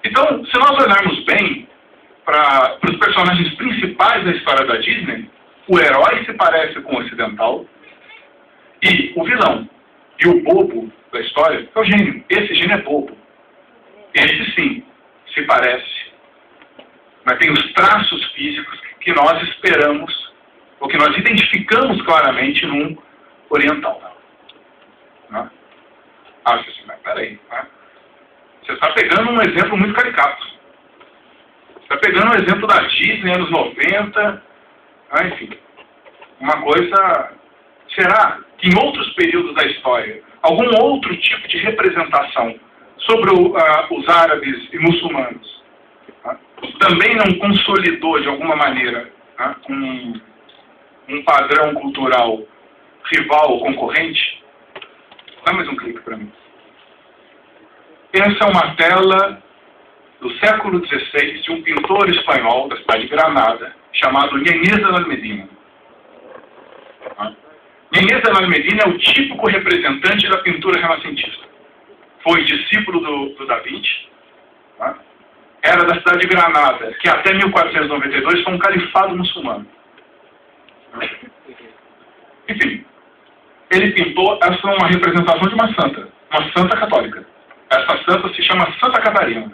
Então, se nós olharmos bem para os personagens principais da história da Disney, o herói se parece com o ocidental e o vilão e o bobo da história é o gênio. Esse gênio é bobo. Esse sim se parece, mas tem os traços físicos que nós esperamos, ou que nós identificamos claramente num oriental. Né? Assim, mas peraí, né? Você está pegando um exemplo muito caricato. Você está pegando um exemplo da Disney, anos 90, enfim, uma coisa... Será que em outros períodos da história, algum outro tipo de representação sobre os árabes e muçulmanos também não consolidou de alguma maneira um padrão cultural rival ou concorrente? Dá mais um clique para mim. Essa é uma tela do século XVI de um pintor espanhol da cidade de Granada, chamado Ñañez de la Almedina. Ñañez de la Almedina é o típico representante da pintura renascentista. Foi discípulo do Da Vinci. Era da cidade de Granada, que até 1492 foi um califado muçulmano. Enfim, ele pintou, essa é uma representação de uma santa católica. Essa santa se chama Santa Catarina.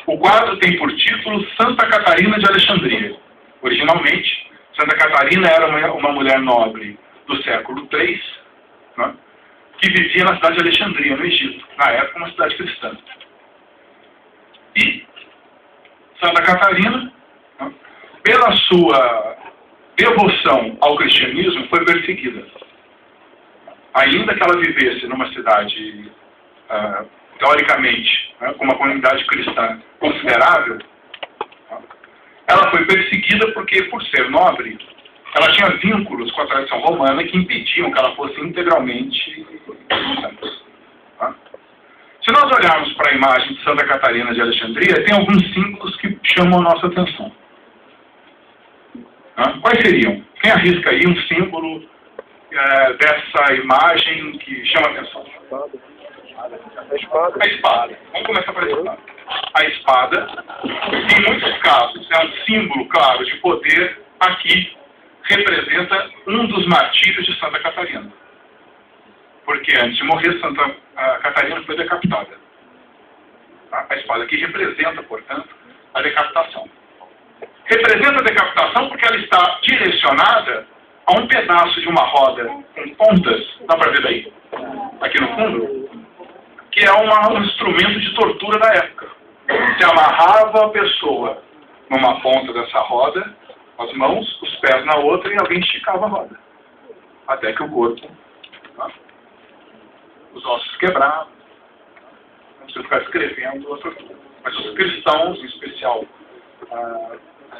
O quadro tem por título Santa Catarina de Alexandria. Originalmente, Santa Catarina era uma mulher nobre do século III, né, que vivia na cidade de Alexandria, no Egito, na época uma cidade cristã. E Santa Catarina, né, pela sua devoção ao cristianismo, foi perseguida. Ainda que ela vivesse numa cidade, teoricamente, né, com uma comunidade cristã considerável, ela foi perseguida porque, por ser nobre, ela tinha vínculos com a tradição romana que impediam que ela fosse integralmente santa. Se nós olharmos para a imagem de Santa Catarina de Alexandria, tem alguns símbolos que chamam a nossa atenção. Quais seriam? Quem arrisca aí um símbolo dessa imagem que chama a atenção? A espada. A espada. Vamos começar pela espada. A espada, em muitos casos, é um símbolo, claro, de poder. Aqui representa um dos martírios de Santa Catarina. Porque antes de morrer, Santa Catarina foi decapitada. A espada aqui representa, portanto, a decapitação. Representa a decapitação porque ela está direcionada a um pedaço de uma roda com pontas, dá para ver daí? Aqui no fundo, que é um instrumento de tortura da época. Se amarrava a pessoa numa ponta dessa roda, as mãos, os pés na outra, e alguém esticava a roda. Até que o corpo, os ossos quebravam. Não precisa ficar escrevendo a tortura. Mas os cristãos, em especial,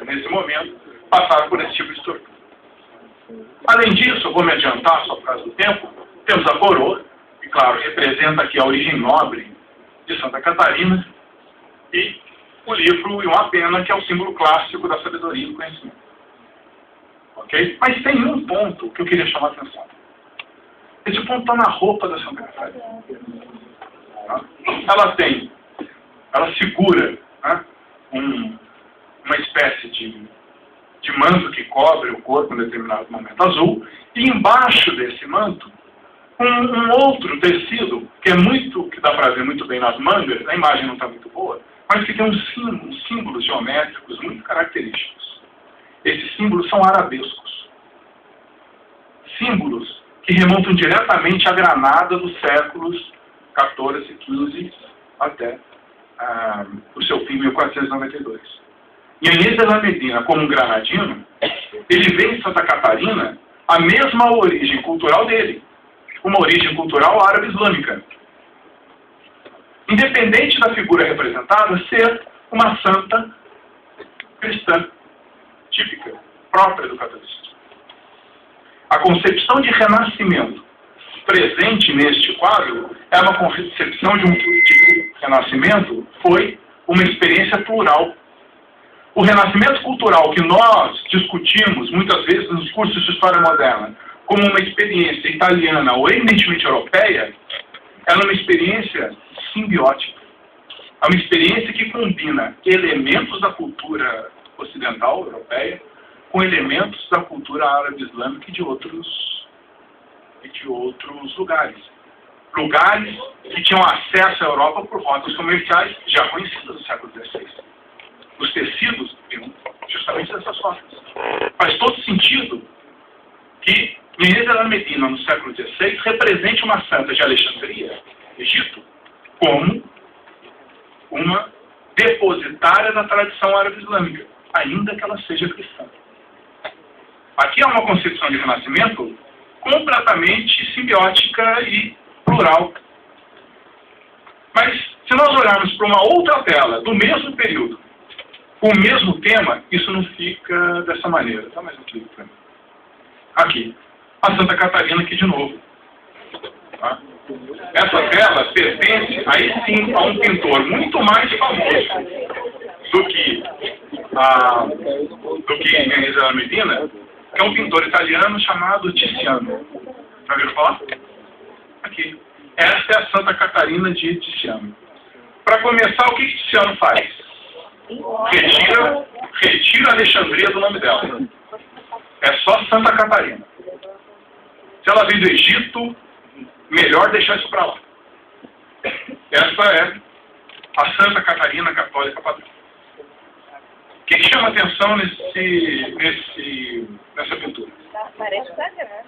nesse momento, passaram por esse tipo de tortura. Além disso, eu vou me adiantar, só por causa do tempo, temos a coroa, que, claro, representa aqui a origem nobre de Santa Catarina, e o livro e uma pena, que é o símbolo clássico da sabedoria e do conhecimento. Ok? Mas tem um ponto que eu queria chamar a atenção. Esse ponto está na roupa da Santa Catarina. Ela segura uma espécie de manto que cobre o corpo em determinado momento azul, e embaixo desse manto, um outro tecido, que dá para ver muito bem nas mangas, a imagem não está muito boa, mas que tem uns símbolos geométricos muito característicos. Esses símbolos são arabescos. Símbolos que remontam diretamente à Granada dos séculos XIV e XV até o seu fim, 1492. Ñañez de la Almedina, como um granadino, ele vê em Santa Catarina a mesma origem cultural dele, uma origem cultural árabe-islâmica. Independente da figura representada ser uma santa cristã, típica, própria do catolicismo. A concepção de renascimento presente neste quadro é uma concepção de renascimento foi uma experiência plural. O renascimento cultural que nós discutimos muitas vezes nos cursos de história moderna como uma experiência italiana ou eminentemente europeia, ela é uma experiência simbiótica. É uma experiência que combina elementos da cultura ocidental, europeia, com elementos da cultura árabe islâmica e de outros lugares. Lugares que tinham acesso à Europa por rotas comerciais já conhecidas do século XVI. Os tecidos vinham justamente dessas rotas. Faz todo sentido que Inês al-Medina, no século XVI, represente uma santa de Alexandria, Egito, como uma depositária da tradição árabe islâmica, ainda que ela seja cristã. Aqui é uma concepção de renascimento completamente simbiótica e plural. Mas, se nós olharmos para uma outra tela, do mesmo período, com o mesmo tema, isso não fica dessa maneira. Dá mais um clique para mim. Aqui. A Santa Catarina aqui de novo. Tá? Essa tela pertence, aí sim, a um pintor muito mais famoso do que Inês al-Medina, que é um pintor italiano chamado Tiziano. Já ouviram falar? Aqui. Essa é a Santa Catarina de Tiziano. Para começar, o que Tiziano faz? Retira Alexandria do nome dela. É só Santa Catarina. Se ela vem do Egito, melhor deixar isso para lá. Essa é a Santa Catarina Católica Padrão. O que chama atenção nessa pintura? Parece sagrada.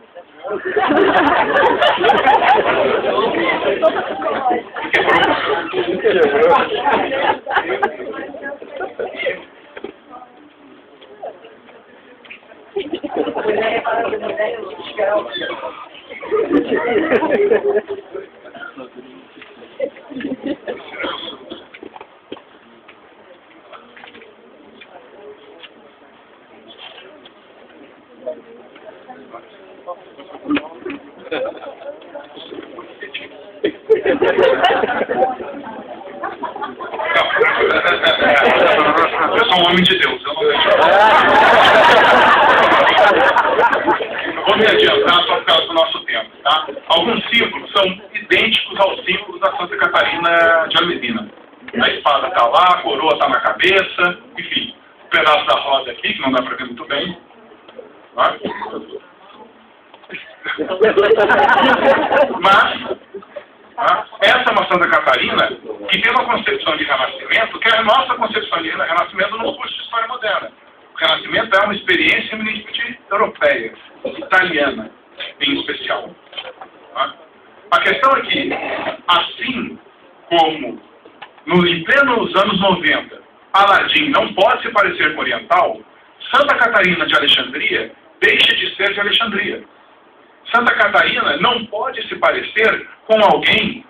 Eu sou um homem de Deus. Eu vou me adiantar só por causa do nosso tempo. Tá? Alguns símbolos são idênticos aos símbolos da Santa Catarina de Medina. A espada está lá, a coroa está na cabeça, enfim, um pedaço da roda aqui, que não dá para ver muito bem. Tá? Mas essa é uma Santa Catarina que tem uma concepção de renascimento, que é a nossa concepção de renascimento no curso de História Moderna. O renascimento é uma experiência eminentemente europeia, italiana, em especial. A questão é que, assim como em plenos anos 90, Aladim não pode se parecer com oriental, Santa Catarina de Alexandria deixa de ser de Alexandria. Santa Catarina não pode se parecer com alguém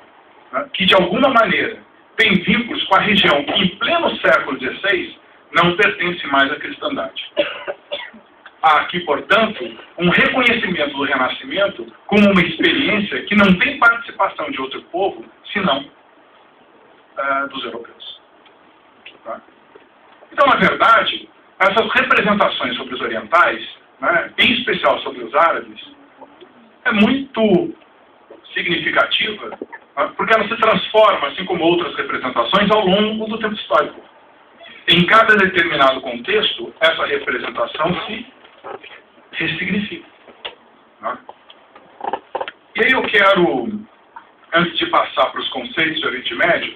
que, de alguma maneira, tem vínculos com a região que, em pleno século XVI, não pertence mais à cristandade. Há aqui, portanto, um reconhecimento do Renascimento como uma experiência que não tem participação de outro povo, senão dos europeus. Tá? Então, na verdade, essas representações sobre os orientais, em especial sobre os árabes, é muito significativa, porque ela se transforma, assim como outras representações, ao longo do tempo histórico. Em cada determinado contexto, essa representação se ressignifica. E aí eu quero, antes de passar para os conceitos do Oriente Médio,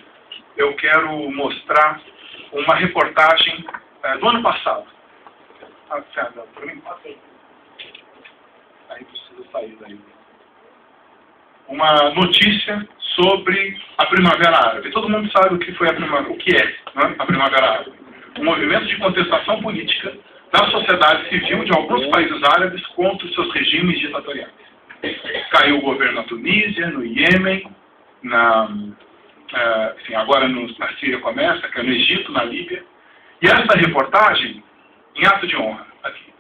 eu quero mostrar uma reportagem do ano passado. Para mim, aí precisa sair daí. Uma notícia sobre a Primavera Árabe. Todo mundo sabe o que foi a Primavera Árabe. Um movimento de contestação política da sociedade civil de alguns países árabes contra os seus regimes ditatoriais. Caiu o governo na Tunísia, no Iêmen, agora na Síria começa, caiu no Egito, na Líbia. E essa reportagem, em ato de honra, aqui.